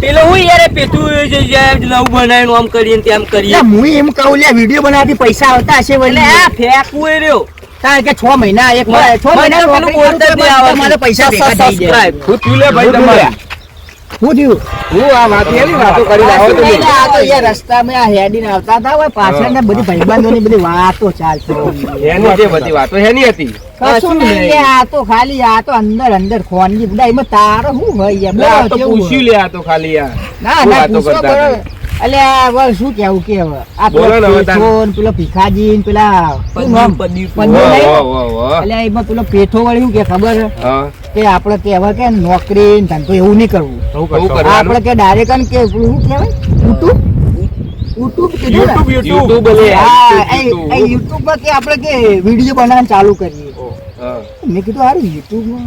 પેલો હું યાર પેતું નવું બનાવીને આમ કરીએ તેમ કરીએ. હું એમ કહું લે વિડીયો બનાવવાથી પૈસા આવતા હશે વળી. આ ફેંકવું એ રહ્યો. કારણ કે 6 મહિના 6 મહિના પેલું બોલતા જ નહીં આવડતું. મારે પૈસા ભેગા થઈ જાય. હું થયું લે ભાઈ તમારે શું થયું? હું આ વાતની વાતો કરી આ લાવો શું તમે. નહીં, આ તો યાર રસ્તામાં આ હેડીને આવતા હતા હોય પાછળ ને બધી ભાઈબંધોની બધી વાતો ચાલતી હોય. એની જે બધી વાતો એની હતી. કશું નહીં લે, આ તો ખાલી આ તો અંદર ખોનગી બધા એમાં તારો શું હોય યાર? લે, આ બોલો તો કેવું પૂછ્યું હોય? લે આ તો ખાલી આ ના શું ના વાતો પૂછો કરતા બરો. હતા? એટલે આ હવે શું કેવું કે હવે આ બોલો ને હવે તાર. પેલો પેલો ભીખાજી ને પેલા શું નામ? પદ્યું. પદ્યું વાહ, નહીં? વાહ, વાહ, વાહ. એટલે એમાં પેલો પેઠો વળી શું કે ખબર હે? હા, કે આપણે કે હવે કે નોકરી ને ધંધો એવું નહીં કરવું. શું આપણે કરવાનું? કે ડાયરેક્ટ કે પેલું શું કહેવાય? યુટ્યુબ કીધું ને? YouTube લે, હા, YouTube. એ YouTube માં કે આપણે કે વિડીયો બનાવવાનું ચાલુ કરીએ. હા, મેં કીધું હારું YouTube માં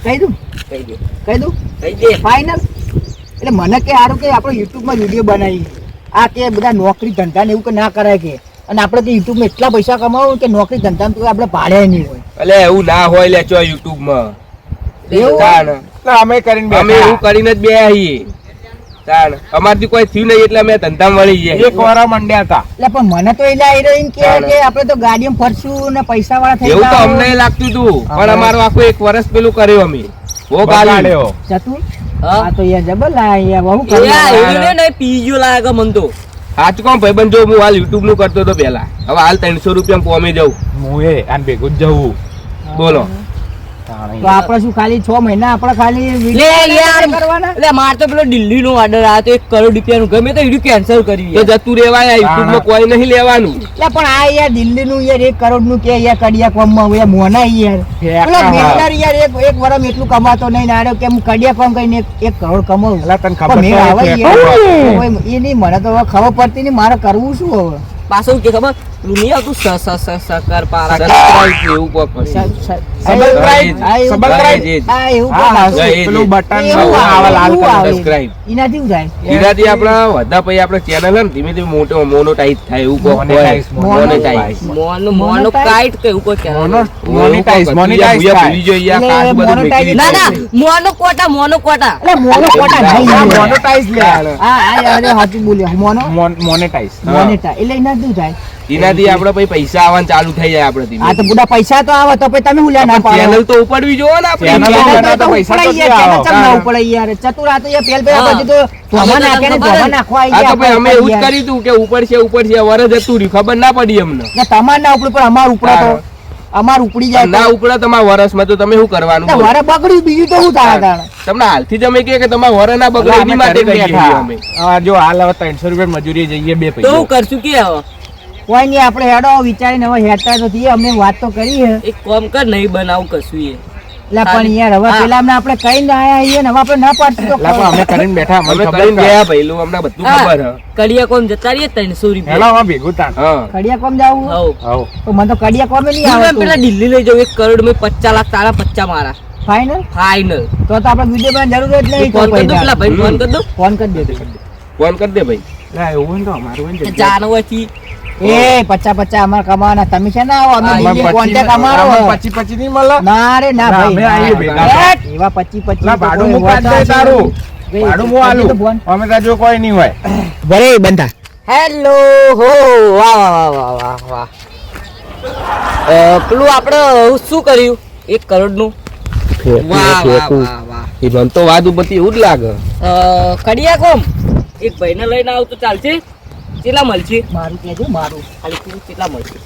કહી દઉં કહી દે. કહી દઉં કહી દે. ફાઇનલ. એટલે મને કે હારું કે આપણે YouTube માં વિડીયો બનાવી આ કે બધા નોકરી ધંધા ને એવું કે ના કરાય કે અને આપણે કે YouTube માં એટલા પૈસા કમાવું કે નોકરી ધંધા તો આપણે ભાડે નહીં હોય. એટલે એવું ના હોય લે ચો YouTube માં. એવું? તાણ. અમે એવું કરીને જ બે આવીએ. તાણ. અમારથી કોઈ થયું નહીં એટલે અમે ધંધામાં વળી ગયા. એટલે પણ મને તો એટલે હિરોઈન કે આપણે તો ગાડીમાં ફરશું ને પૈસા વાળા થઈ એવું તો જાવ. અમને લાગતું હતું પણ અમારું આખું 1 વર્ષ પેલું કર્યું અમે બહુ ગાલ્યો. ચતુર હા? આ તો યાર જબર લાયા બહુ એ આ કરી એવું ને નહીં, પીજો લાગે મન તો. સાચું કહું ભાઈબંધ, જો હું હાલ YouTube નું કરતો હતો પેલા, હવે હાલ 300 રૂપિયા પોમે જવું. બોલો. તો આપણે શું ખાલી 6 મહિના આપણે ખાલી લે video યાર કરવાના? એટલે માર તો પેલો દિલ્હી નો ઓર્ડર આવ્યો તો 1 કરોડ રૂપિયાનું ગમે તો વિડીયો કેન્સલ કરી. તો જતું રેવાય, YouTube માં કોઈ નહીં લેવાનું. એટલે પણ આ યાર દિલ્હી નું યાર 1 કરોડ નું કે યાર કડિયા કોમ માં યાર મોના યાર પેલો મેટર યાર એક વરમ એટલું કમાતો નહીં નાડ્યો કે હું કડિયા કોમ કરીને 1 કરોડ કમાઉં. પણ મેળ આવે યાર. એ નહીં મને તો હવે ખબર પડતી નહીં મારે કરવું શું હવે. પાછું કે ખબર પેલું નહીં આવતું સકર પારા Subscribe એવું કોક હશે. Subscribe. એનાથી શું થાય? એનાથી આપણા વધા પછી આપણે ચેનલ હે ને ધીમે ધીમે મોટો મોનોટાઈઝ થાય એવું કોક હોય. Monetize. મોનો કાઈટ કે એવું કોઈ કહેવાય. ભૂલી જોઈએ આ કાચ બધું મેકી ના ના દીધું. મોનો કોટા એટલે મોનો કોટા નહીં યાર. Monetize લે. અરે સાચું બોલ્યો મોનો Monetize. મોનેટા એટલે એનાથી શું થાય? એનાથી આપણે પછી પૈસા આવવાનું ચાલુ થઈ જાય આપણે ધીમે આ તો બધા પૈસા તો આવે તો પછી તમે હું લ્યા ના પાડો? ચેનલ તો ઉપડવી જોવો ને આપણે. ચેનલ તો ઉપડાય યાર, ચેનલ ચમ ના ઉપડાય યાર? ચતુર આ તો યાર પેલ પછી તો ધોમાં નાખે ને ધોમાં નાખવા આવી આ તો ભાઈ અમે એવું જ યાર. કર્યું હતું કે ઉપડશે વરસ જતું રહ્યું, ખબર ના પડી અમને. ને તમાર ના ઉપડે પણ અમાર ઉપડે તો અમાર ઉપડી જાય ના ઉપડે તમારા વરસમાં તો તમે શું કરવાનું બોલો? વરે બગડ્યું બીજું તો શું થાય તાણે? તમને હાલથી જ અમે કહે કે તમારા વર ના બગડે એની માટે કહીએ છીએ અમે. જો હાલ હવે 300 રૂપિયા મજૂરી જઈએ બે તો પૈસા હું કરશું કે હવે કોઈ નહીં આપણે હેડો વિચારીને હવે હેડતા તો થઈએ અમને વાત તો કરી હે એક કામ કર નહીં બનાવું કશું એ એટલે પણ યાર હવે પેલા અમને આપણે કઈ ના આયા છીએ ને હવે આપણે ના પાડશું તો એટલે પણ અમે કરીને બેઠા અમે અમને ખબર કરીને ગયા ભાઈલું, અમને બધું ખબર હે. કડિયા કોમ જતા રહીએ 300 હેલો રૂપિયા. માં ભેગું તાણ હા. કડિયા કોમ જાવું હઉ. હવ તો મને તો કડિયા કોમે નહીં હું આવે પેલા દિલ્હી લઈ જાઉં 1 કરોડ માં 50 લાખ તારા 50 મારા ફાઇનલ ફાઇનલ. તો આપણે વિડીયો બનાવવાની જરૂર જ નહીં. ફોન કરી દો પેલા ભાઈ ફોન કરી દો. ફોન કરી દે ફોન કરી દે ભાઈ. લે એવું હોય ને તો અમારું હોય ને જગ્યા. જાનવરથી એ 50 અમાર કમાવાના તમે છે ને આવો અમે આમાં દિલ્હી કોન્ટેક્ટ 25 અમારો હે. આમાં 25 નહીં મળે. ના રે ના ના, ભાઈ અમે આવીએ ભેગા. ના. એવા 25 ના, ભાડું હું કાઢ દે તારું. ભાડું હું આલું. અમે ત્યાં જો કોઈ નહીં હોય. બરે બંધા હેલો હો વાહ વાહ વાહ વાહ વાહ. પેલું આપણે શું કર્યું 1 કરોડ નું? વાહ વાહ વાહ વાહ. એ મને તો વાત ઉપરથી એવું જ લાગે. કડિયા કોમ એક ભાઈને લઈને આવ તો ચાલશે? કેટલા મળશે? મારું કહેજો મારું ખાલી તું કેટલા મળશે?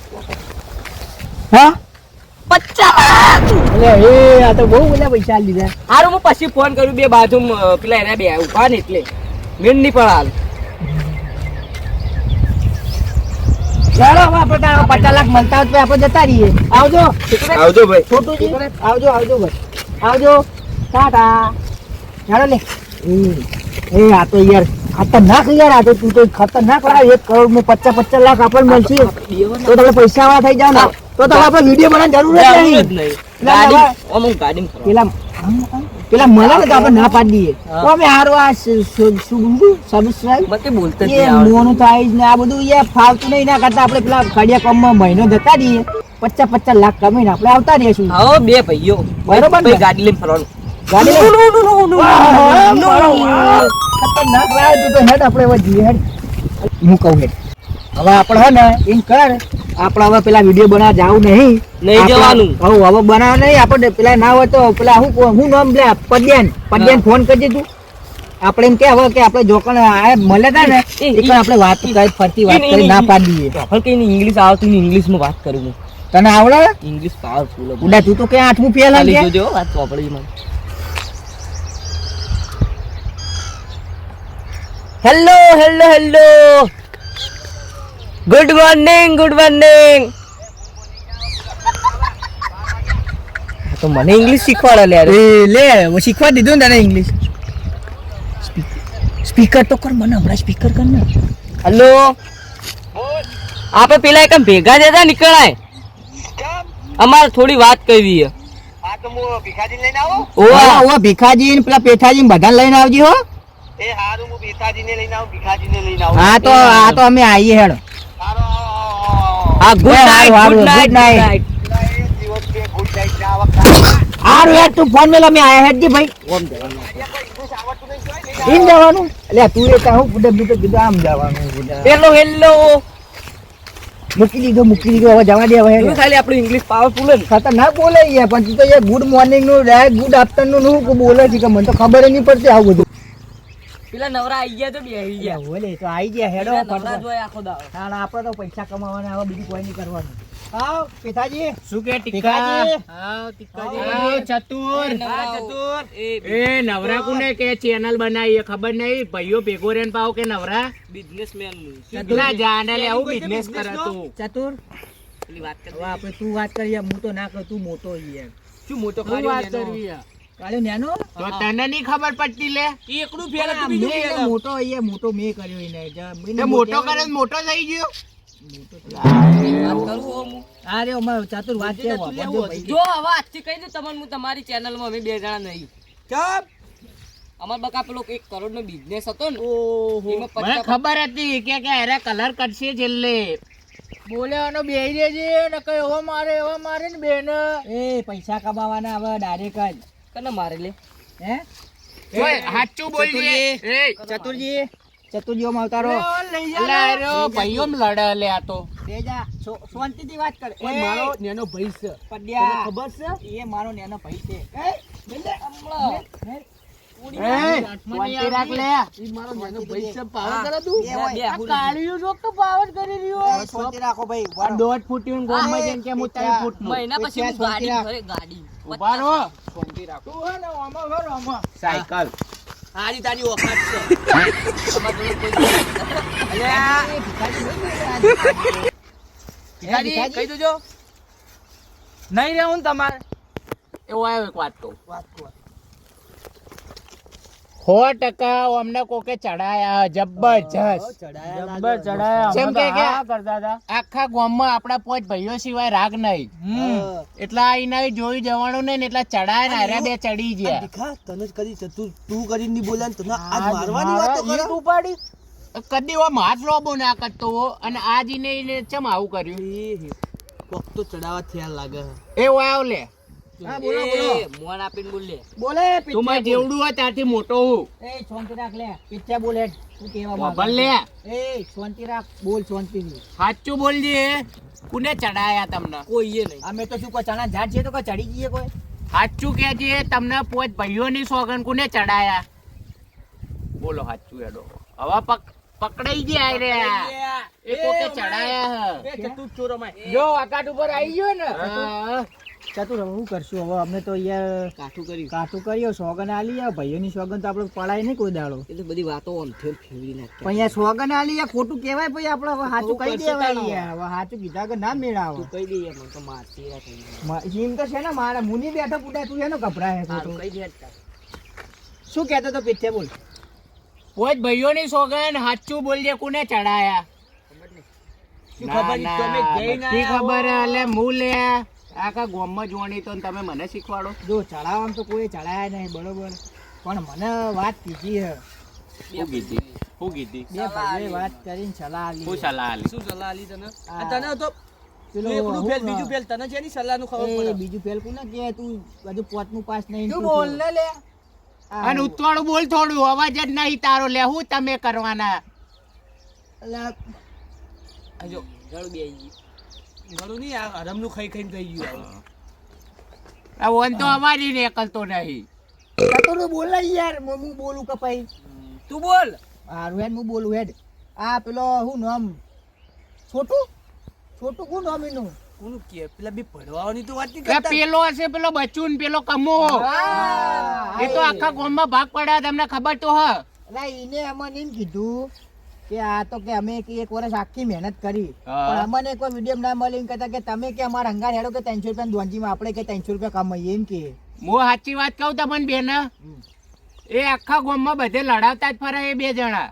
હા 50 લાખ. એટલે એ આ તો બહુ બધા પૈસા આલી દીધા. હારું હું પછી ફોન કર્યું બે બાજુ પેલા એના બે ઉભા ને એટલે મેન નહીં પણ હાલ ચાલો હવે આપણે તારા 50 લાખ મળતા હોય તો આપણે જતા રહીએ. આવજો આવજો ભાઈ. છોટુજી આવજો ભાઈ આવજો ટાટા. ચાલો લે એ આ તો યાર ખતરનાક યાર આ તો તું તો ખતરનાક લાવ 1 કરોડ માં 50 લાખ આપણને મળશે તો તમે પૈસા વાળા થઈ જાવ ને તો તમે આપણે વિડીયો બનાવવાની જરૂર જ નહીં. ગાડી અમુક ગાડી પેલા મળે ને તો આપણે ના પાડી દઈએ તો અમે હારું આ સબસ્ક્રાઇબ મતે બોલતા જ એ નહીં આવડતું. મોનેટાઇઝ ને આ બધું યાર ફાવતું નહીં ના કરતા આપણે પેલા કડિયા કોમમાં મહિનો જતા દઈએ 50 લાખ કમાઈને આપણે આવતા રહીશું. હા બે ભાઈઓ બરોબર ને? ભાઈ ગાડી લઈને ફરવાનું. ગાડી લઈને- નો, નો, નો, નો, નો, નો, નો, નો. ખતરનાક લાગે તું તો હેડ આપણે હવે જઈએ હેડ હું કહું હેડ હવે આપણે હે ને એમ કર આપણે હવે પેલા વિડીયો બનાવવા જાવું નહીં જવાનું. હવે બનાવવા નહીં આપણે પેલા ના હોય તો પેલા હું નામ લે પદ્યાન ફોન કરજે તું આપણે એમ કે હવે કે આપણે જોકણ આ મળે તા ને એટલે આપણે વાત કરી ફરતી વાત કરી ના પાડી દઈએ હવે કઈ ઇંગ્લિશ આવતું ને ઇંગ્લિશમાં વાત કરું હું. તને આવડે ઇંગ્લિશ પાવરફુલ ઉડા તું તો કે 8મું ફેલ ખાલી જોજો વાત વાપરી મને. Hello hello hello good morning તો મને ઇંગ્લિશ શીખવાડે લે લે હું શીખવા દીધું ને તને ઇંગ્લિશ સ્પીકર તો કર મને હમણાં સ્પીકર કર ને હેલો આપણે પેલા એક ભેગા જતા નીકળાય અમારે થોડી વાત કરવી છે. ઓ ભીખાજી ને પેલા પેઠાજી બધા લઈને આવજી હો હા તો અમે આવીએ હેડો હા ગુડ હારું, નાઇટ હારું યાર તું ફોન મેલો અમે આયા હેડજી ભાઈ ઇન જવાનું એટલે તું એ હું બુડે બુડે કીધું આમ જવાનું હેલો હેલો મૂકી દીધો હવે જવા દે હવે ખાલી આપણું ઇંગ્લિશ પાવરફુલ ને ખતરનાક બોલે યાર પણ તું તો યાર ગુડ મોર્નિંગ નું ડાયરેક્ટ ગુડ આફ્ટરનૂન નું હું બોલે છે કે મને તો ખબર નહીં પડતી આવું બધું પેલા નવરા આઈ ગયા તો બેહી ગયા બોલે તો આઈ ગયા હેડો નવરા જોય આખો દાડો. ના આપણે તો પૈસા કમાવાના હવે બીજું કોઈ નહીં કરવાનું આવ પિતાજી શું કે પિતાજી ચતુર હા, ચતુર. એ નવરા કોને કે ચેનલ બનાવી એ ખબર નહીં ભાઈઓ ભેગો રેન પાવ કે નવરા બિઝનેસમેન નું. ના જાને લે આવું બિઝનેસ કરે તું ચતુર પેલી વાત કરી. હવે આપણે તું વાત કરી યાર, હું તો ના કરું તું મોટો યાર શું મોટો તું કાઢ્યો વાત એનો? કરવી યાર કાળો નેનો તો તને નહીં ખબર પડતી લે ઈ એકલું ફેલ હતું, આ બીજું મેં ફેલ તો હતું. મોટો યાર મોટો મેં કર્યો એને તે મોટો કરે તો મોટો થઈ ગયો વાત કરું હો હું. અરે અમાર ચાતુર વાત છે વાપરજો ભાઈ. જો હવે આજથી કહી દઉં તમને હું તમારી ચેનલમાં અમે બે જણા નહીં. અમાર બકા પેલો 1 કરોડ નો બિઝનેસ હતો ને એમાં મને 50 ખબર હતી કે અરે કલર કરશે છેલ્લે બોલ્યાનો બેહી રેજે ને કઈ એવો મારે ને બેન એ પૈસા કમાવાના હવે ડાયરેક્ટ જ કને મારે લે હે સાચું બોલજે એ ચતુરજી ઓમ અવતારો ભાઈઓ લડે લે આ તો બેજા શાંતિથી વાત કર પણ મારો નેનો ભાઈ છે. પડ્યા તને ખબર છે? એ મારો નેનો ભાઈ છે શાંતિ રાખ લે ઈ મારો નેનો ભાઈ છે. હા. પાવર કરે તું? બે હોય. બે આ હુડી. કાળિયું જોક તો પાવર કરી રહ્યો એ શાંતિ રાખો ભાઈ આ 1.5 ફૂટ ગોમમાં જઈને કે હું 3 ફૂટ નું મહિના પછી હું શાંતિ ગાડી રાખ. ભરે ગાડી. ઉભા રહો. શાંતિ રાખો. તું હે ને આમાં ઘર આમાં સાયકલ હારી તારી ઓકાત છે. અમાર જોડે કોઈ અલ્યા ભિખારી કહી દેજો. નહીં રહેવું ને તમારે એવો આવ્યો એક વાત કહું વાત કર 100% અમને કોકે ચડાયા જબરજસ્ત ચડાયા જેમ કે કરતા હતા આખા ગામમાં આપણા 5 ભાઈઓ સિવાય રાગ નહીં એટલા આઈને જોઈ જવાનું નહીં ને એટલા ચડાય ને અરે બે ચડી ગયા તને કદી તું કરીને નહીં બોલ્યા ને તને આજ મારવાની વાતો કરો ઉપાડી કદી ઓ હાથ લોબો ના કરતો અને આજ એને ચમ આવું કર્યું કોક તો ચડાવા થયા લાગે એવો આવ લે હા બોલો બોલો એ મોન આપીને બોલ લે. બોલે તું માં જેવડું હોય ત્યાંથી મોટો હું એ શાંતિ રાખ લે પિચ્ચા બોલે તું કેવા બોલ લે એ શાંતિ રાખ બોલ શાંતિથી સાચું બોલજે કોને ચડાયા તમને કોઈએ નહીં. અમે તો શું કોઈ ચણા ઝાડ છે તો કોઈ ચડી જઈએ કોઈ સાચું કેજે તમને 5 ભાઈઓની સોગન કોને ચડાયા બોલો સાચું એડો હવે પકડાઈ ગયા રે એ કોકે ચડાયા એ ચતુર ચોરોમાં જો આકાટ ઉપર આવી ગયો ને ચતુર હવે શું કરશું હવે અમે તો યાર કાઠું કર્યું. કાઠું કર્યો સોગન આલી યાર ભાઈઓની સોગન તો આપણે પડાય નહીં કોઈ દાડો એ તો બધી વાતો આમ ફેર ફેરવી નાખતા. પણ યાર સોગન આલી યાર ખોટું કહેવાય ભાઈ આપણે હવે સાચું કહી કરશે દેવાય તાણો. યાર હવે સાચું કીધા કે ના મેળાવો તું કહી દઈએ મને તો મારતી રાખી. એમ તો છે ને મારા મુની બેઠો પુડા તું એનો ગભરાય છે સારું કહી દે તાર. શું કહેતો તો પીઠે બોલ 5 ભાઈઓની સોગન સાચું બોલજે કોને ચડાયા શું ખબર ઈ તમે જઈને બધી આયા હો. ખબર હે, એટલે હું લે આખા ગામમાં જોવાની તો ને તમે મને શીખવાડો જો ચડાવવામાં તો કોઈ ચડાયા નહીં બરોબર પણ મને વાત કીધી હે શું કીધી શું કીધી બે ભાઈઓએ વાત કરીને સલાહ આલી શું સલાહ આલી શું સલાહ આલી તને? આ આ તને તો પેલો તું એકલું હું ફેલ ના. બીજું ફેલ તને છે ની સલાહનું ખબર એ પડે. બીજું ફેલ કોને કે તું હજુ પોતનું પાસ નહીં તું બોલ ને લે અને ઉતવાળું બોલ થોડું, અવાજ જ નહીં તારો. લે હું તમે કરવાના? અલા, આજો ગળું બે આવી ગયું. ગળું નહીં, આ હરમનું ખાઈ ખાઈને થઈ ગયું. આ ઓન તો અવાજ ય નીકળતો નહીં. ચતુર બોલ ને યાર, હું બોલું કે પછી તું બોલ. હારું હેડ હું બોલું હેડ. આ પેલો હું નામ છોટું છોટું કોણ નામ એનું? કોનું કે પેલા બે ભણવાની તો વાત નહીં લે કરતા. પેલો હશે, પેલો બચ્ચું ને પેલો કમો. હા, એ તો આખા ગામમાં ભાગ પડ્યા, તમને ખબર તો હ. અલા, ઈને અમને એમ કીધું કે આ તો કે અમે કે એક વર્ષ આખી મહેનત કરી, હા. પણ અમને કોઈ વિડીયો ના મળી એમ કહેતા કે તમે કે અમારા હંગાર હેડો કે 300 રૂપિયા દોંજીમાં આપણે કે 300 રૂપિયા કમાઈએ એમ કે. હું સાચી વાત કહું તમને બેન, એ આખા ગામમાં બધે લડાવતા જ ફરે એ બે જણા.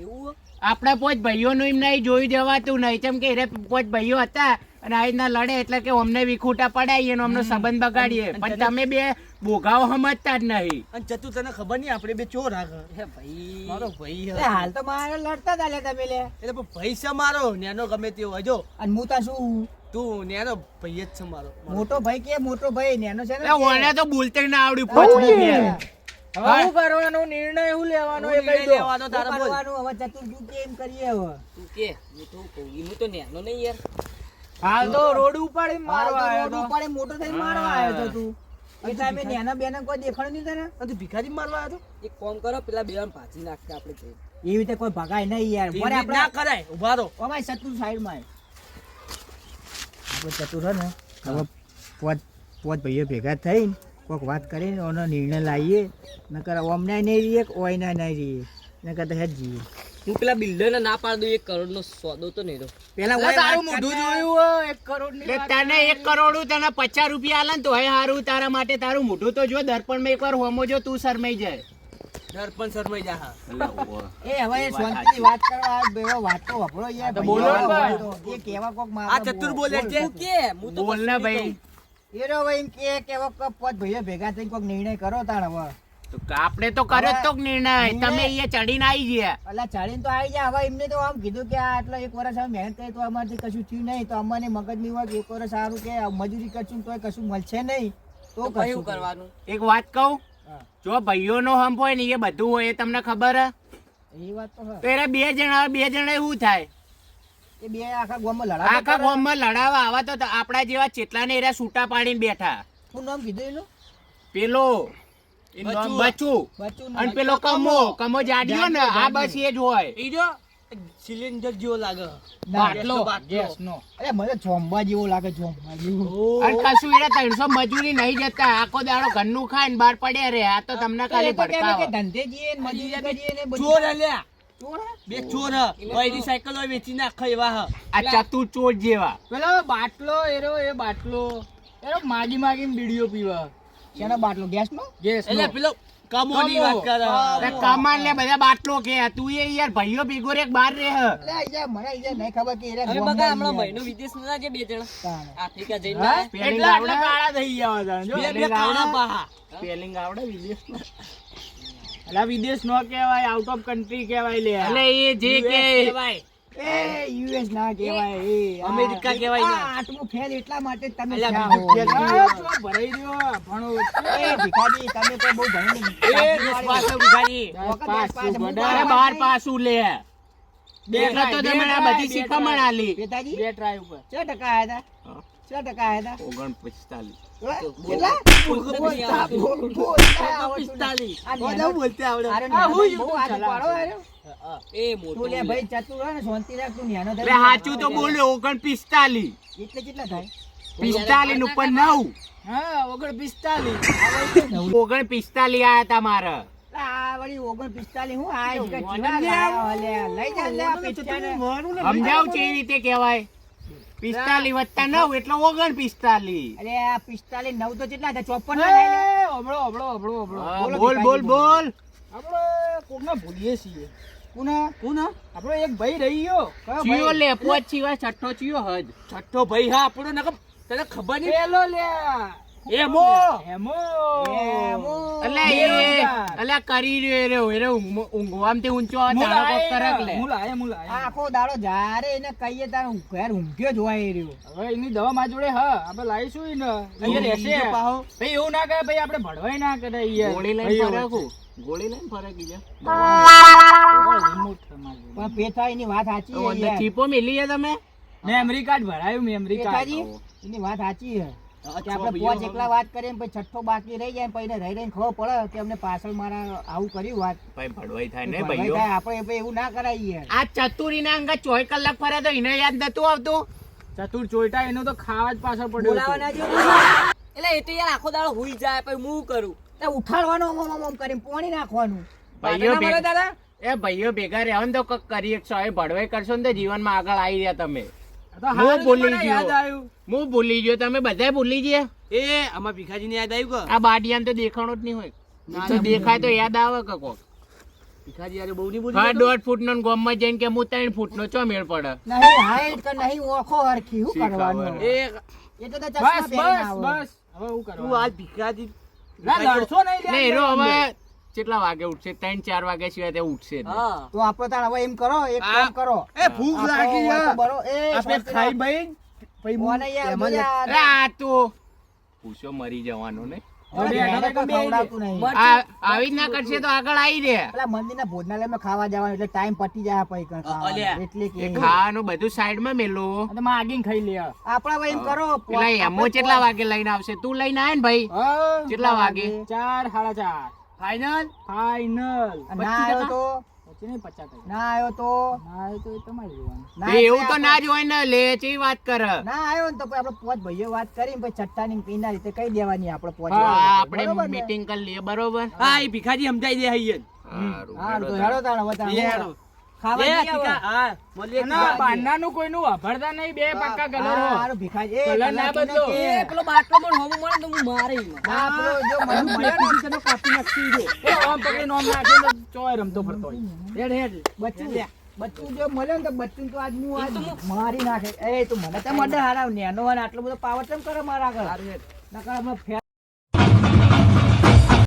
એવું આપણા પોચ ભાઈઓનું એમ નહીં જોઈ જવાતું નહીં, કેમ કે એ પોચ ભાઈઓ હતા અને આ રીતના લડે એટલે કે અમને વિખૂટા પડાવીએ અને અમનો સંબંધ બગાડીએ. પણ તમે બે બોગાઓ સમજતા જ નહીં. અને ચતુ તને ખબર નહીં આપણે બે ચોર આ હે ભાઈ, મારો ભાઈ એટલે હાલ તો મારે લડતા હતા લે તમે લે. એટલે પણ ભાઈ છે મારો, નેનો ગમે તેવો હજો. અને હું તા શું તું નેનો ભાઈ જ છે મારો. મોટો ભાઈ કે મોટો ભાઈ નેનો છે ને એટલે ઓને તો બોલતે ના આવડ્યું પોચની બે. હવે શું કરવાનો નિર્ણય શું લેવાનો એ કહી દો. લેવાનો તારે શું બોલ. કરવાનું હવે ચતુર તું કેમ કરીએ હવે? તું કે હું તો કહું, હું તો નેનો નહીં યાર. હાલ તો રોડ ઉપાડી મારવા આવ્યો તો. રોડ ઉપાડી મોટો થઈને મારવા આવ્યો તો તું. એ ટાઈમે નેના બેના કોઈ દેખાડ્યું નહીં તને? અને તું ભિખારી મારવા આવ્યો તો? એક કામ કરો, પેલા બે ભાજી નાખતે આપણે જઈએ. એવી રીતે કોઈ ભગાય નહીં યાર. એવી બરે રીત ના આપણે કરાય, ઉભા રહો. અમારી ચતુર સાઈડમાં આપણે ચતુર હે ને હવે પોત ભાઈઓ ભેગા થઈને કોઈક વાત કરીને ઓનો નિર્ણય લાવીએ, નકર ઓમનાય નહીં રહીએ ઓયના નહીં રહીએ, નકર તો હેડ જઈએ. હું પેલા બિલ્ડરને ના પાડ દઉં, 1 કરોડનો સોદો તો નહીં દો. પેલા એટલે ઓય તારું વાત મોઢું કરતા. જોયું 1 કરોડ ની એટલે તને 1 કરોડ તને 50 રૂપિયા આલે ને તો હે હારું તારા માટે. તારું મોઢું તો જો, દર્પણમાં એકવાર હોમો જો, તું શરમાઈ જાય. દર્પણ શરમાઈ જા. હા. એ હવે શાંતિથી વાત કરવા આ બેવો વાત તો વાપરો યાર. તો બોલો ને ભાઈ. ભાઈ. એ કેવા કોક માં આ ચતુર બોલે છે. તું કે હું તો બોલ ને ભાઈ. એ રો ભાઈ એમ કે કેવો કોક પોત ભાઈઓ ભેગા થઈને કોક નિર્ણય કરો તાણ હવે. તો આપણે તો કર્યો જ તો નિર્ણય. તમે અહીંયા ચડીને આવી ગયા. અલા ચાલીને તો આવી જાય. હવે એમને તો આમ કીધું કે આ આટલો 1 વર્ષ અમે મહેનત કરી તો અમારથી કશું થયું નહીં, તો અમને મગજની હોય કે 1 વર્ષ સારું કે મજૂરી કરશું તોય કશું મળશે નહીં, તો તો કયું કશું કરવાનું? એક વાત કહું, હા. જો ભાઈઓનો હંપ હોય ને એ બધું હોય એ તમને ખબર હે? એ વાત તો તો એને બે જણા શું થાય? એ બે આખા ગામમાં લડાવા આખા ગામમાં લડાવા આવા તો આપણા જેવા ચેટલા ને એરા છૂટા પાડીને બેઠા. શું નામ કીધું એનું? પેલો એનું નામ બચું બચ્ચું અને પેલો કમો જાડિયો ને, આ બસ એ જ હોય. ઈ જો સિલિન્ડર જેવો લાગે. બાટલો. ગેસનો. અરે મને જોંબા જેવો લાગે, જોંબા જેવો. અને કશું એરા 300 મજૂરી નહીં જતા, આખો દાડો ઘરનું ખાઈને બહાર પડ્યા રે. આ તો તમને ખાલી એ તો કે અમે કે ભડકાવા. ધંધે જઈએ ને મજૂરી કરીએ ને બધું. ચોર અલ્યા. ચોર હે? બે ચોર હ. ઓયની સાયકલ હોય વેચી નાખે એવા હ. આ ચતુર ચોર જેવા. પેલો બાટલો એ બાટલો માગી માગીને બીડીઓ પીવા. શેનો બાટલો? ગેસનો? ગેસ એટલે પેલો કમોની વાત કરે. તે કમાન લે બધા બાટલો કે તું એ યાર ભાઈઓ ભેગો રે બહાર રે હ. એટલે અહીંયા મને અહીંયા નહીં ખબર કે એરા હવે ગામના બકા હમણાં યાર. મહિનો વિદેશ ના જે બે જણા તાણે. આફ્રિકા જઈને આયા. પેલિંગ એટલા આવડે? કાળા થઈ ગયા હતા જો. બે બે કાળા પાહા. પેલિંગ આવડે વિદેશમાં? અલા વિદેશ નો કહેવાય, આઉટ ઓફ કન્ટ્રી કહેવાય લે. એટલે એ જે કે કહેવાય. એ યુએસ ના કહેવાય, એ આ- અમેરિકા કહેવાય ને. આ આટલું ફેલ એટલા માટે જ તમે અલ્યા, થયા બીજું હો. ફેલ આ તો ભરાઈ રહ્યો ભણો. એ ભિખારી, તમે તો બહુ ભણીને એ દેશવાસો ભિખારી. વખત દેશ પાસે હું અરે બાર પાછું લે. એટલે તો તમે આ બધી બે શીખામણ આલી. પિતાજી બે ટ્રાય ઉપર. 4% આયા હતા? 4% આયા હતા? 49. કેટલા? બોલતા આવડતું નથી. પિસ્તાલીસ. આ બધા નેનો- બોલતે આવડે. આરે આ નેનો હું બહુ આગળ પાડો આર્યો. એ મોટો તું લે ભાઈ ચતુર હોય ને, શાંતિ રાખ, તું નેનો એટલે સાચું તો બોલ્યો 49. એટલે કેટલા થાય? 45 ને ઉપર 9. હા 49. 49 આયા તા મારે. આ વળી 49 હું આ જ કે જીવા લાયા લે. લઈ જા લે આ પિક્ચરને. સમજાવ છે એ રીતે કહેવાય. 45 વત્તા 9 એટલે 49. અરે આ 45 9 તો કેટલા થાય? 54 ના થાય ને? એ હબળો. હા, બોલ બોલ. આપણે કોકને ભૂલીએ છીએ. કોણ? આપણો એક ભાઈ રહી ગયો. કયો ચિયો ભાઈ? લે પોચ છીવા છઠ્ઠો ચિયો હજ. છઠ્ઠો ભાઈ હા આપણો નકમ તને ખબર નહીં. પેલો લ્યા. એમો. હેમો. એટલે બેરોજગાર. એટલે કરી રહ્યો રે ઊંઘવામથી ઊંચો તાળો કોક કરક લે. હું લાયા. આ આખો દાડો જ્યારે એને કહીએ તારે ઘેર ઊંઘ્યો જ હોય એ રહ્યો. હવે એની દવા માં જોડે હા આપણે લાવીશું ઈ ને અહીંયા રહેશે. પાહો. ભાઈ એવું ના કહે ભાઈ આપણે ભણવાય ના કરે યાર. ગોળી લઈને ફરકું. ગોળી લઈને ફરે કીધે રિમોટ તમારી પણ પેથા એની વાત સાચી છે યાર. ચીપો મેલી છે તમે મેમરી કાર્ડ ભરાયું મેમરી કાર્ડ પેથાજી, એની વાત સાચી છે કે આપણે પોચ એકલા વાત કરીએ ને પછી છઠ્ઠો બાકી રહી જાય ને પછી રહી રહીને ખબર પડે કે અમને પાછળ મારા આવું કર્યું વાત ભાઈ ભડવાઈ થાય ને ભરવાઈ ભાઈઓ થાય, આપણે પછી એવું ના કરાય યાર. આ ચતુરીના અંગા 24 કલાક ફરે તો એને યાદ નતું આવતું ચતુર ચોઈટા એનો તો ખાવા જ પાછળ પડ્યો બોલાવા હતો. ના જો. એટલે એ તો યાર આખો દાડો હુઈ જાય પછી હું કરું તે ઉઠાડવાનો ઓમ ઓમ ઓમ કરીને પોણી નાખવાનું. ભાઈઓ ના મળે દાદા એ ભાઈઓ ભેગા રહેવા ને તો કક કરી એકસો એ ભડવાઈ કરશો ને તો જીવનમાં આગળ આવી રહ્યા તમે આ તો હું હારું બોલી મને ગયો. યાદ આવ્યું. હું ભૂલી ગયો તમે બધા ભૂલી ગયા એ આમાં ભીખાજીને યાદ આવ્યું આ બાડિયાને તો દેખાણો જ નહીં હોય એ તો દેખાય તો યાદ આવે કે કોક ભીખાજી યાર બહુ નહીં હા 1.5 ફૂટનો ને ગોમમાં જઈને કે હું 3 ફૂટનો ચો મેળ પડે નહીં હાઈટ કે નહીં ઓખો હરખી શું શી કરવાનું? ખબર. એ તો ચશ્મા બસ પહેરીને બસ આવો. બસ હવે હું તું કરવા આજ ભીખાજી ના લડશો નહીં લે. ને એરો હવે કેટલા વાગે ઉઠશે 3-4 વાગ્યા સિવાય તે ઉઠશે જ નહીં. હા તો આપણે તાણ હવે એમ કરો, એક કામ કરો. એ ભૂખ આપણો લાગી હોય તો છે. બરો- એ આપણે શાંતિ ખાઈ રાખ. ભાઈ પછી કોને યાર એમાં જ- યાર. અરે આ તો પૂછો મરી જવાનો ને હવે બેઠો બેઠો તો તો ખવડાવતું નહીં. આવી જ ના કરશે તો આગળ આવી રે પેલા મંદિરના ભોજનાલયમાં ખાવા જવાનું એટલે ટાઈમ પતી જાય પછી ખાવાનું. અલ્યા. એટલે કે એ ખાવાનું બધું સાઈડમાં મેલું આ તો માગીને ખાઈ લે. આપણે હવે એમ કરો, પેલા એમો કેટલા વાગે લઈને આવશે તું લઈને આય ને ભાઈ હા કેટલા વાગે 4:30 ફાઈનલ ફાઈનલ. ના આવ્યો તો પછી નહીં 50%. ના આવ્યો તો ના એ તો એ તમારે જોવાનું. ના એ એવું એટલે તો ના જ હોય ને લે ચી વાત કર ના આવ્યો ને તો પછી આપણે પોચ ભાઈઓ વાત કરી પછી છઠ્ઠાની પીના રીતે કહી દેવાની આપણે પોચ હા, બરોબર આપણે ને? મીટિંગ કરી લઈએ બરોબર હા એ ભીખાજી સમજાઈ દે હૈયે હારું, હારું, તો હેડો હેડો તાણ હવે તાણ. લે હેડો. ખાવા લે જઈએ હવે. ભીખા, હા મળીએ અને ભીખાજી. બહારનાનું કોઈનું વાપરતા નહીં, બે પાક્કા કલર હા, હો. હારું ભીખાજી. એ કલર ના કલર બદલો. કે. એ પેલો બાટલો મને હોમું મળે ને તો હું મારે ઈ. ના, પેલો જો મને મળ્યો ને, કાપી નાખી દે. એ આમ પકડીને આમ નાખીને ચોય રમતો ફરતો હોય. હેડ હેડ બચ્ચું જો મળ્યો ને તો બચ્ચું તો આજ હું આજ મારી નાખે. એ તું મને તો મને હારા નેનો હોય ને આટલો બધો પાવર કેમ કરે મારા આગળ? નકર હમણાં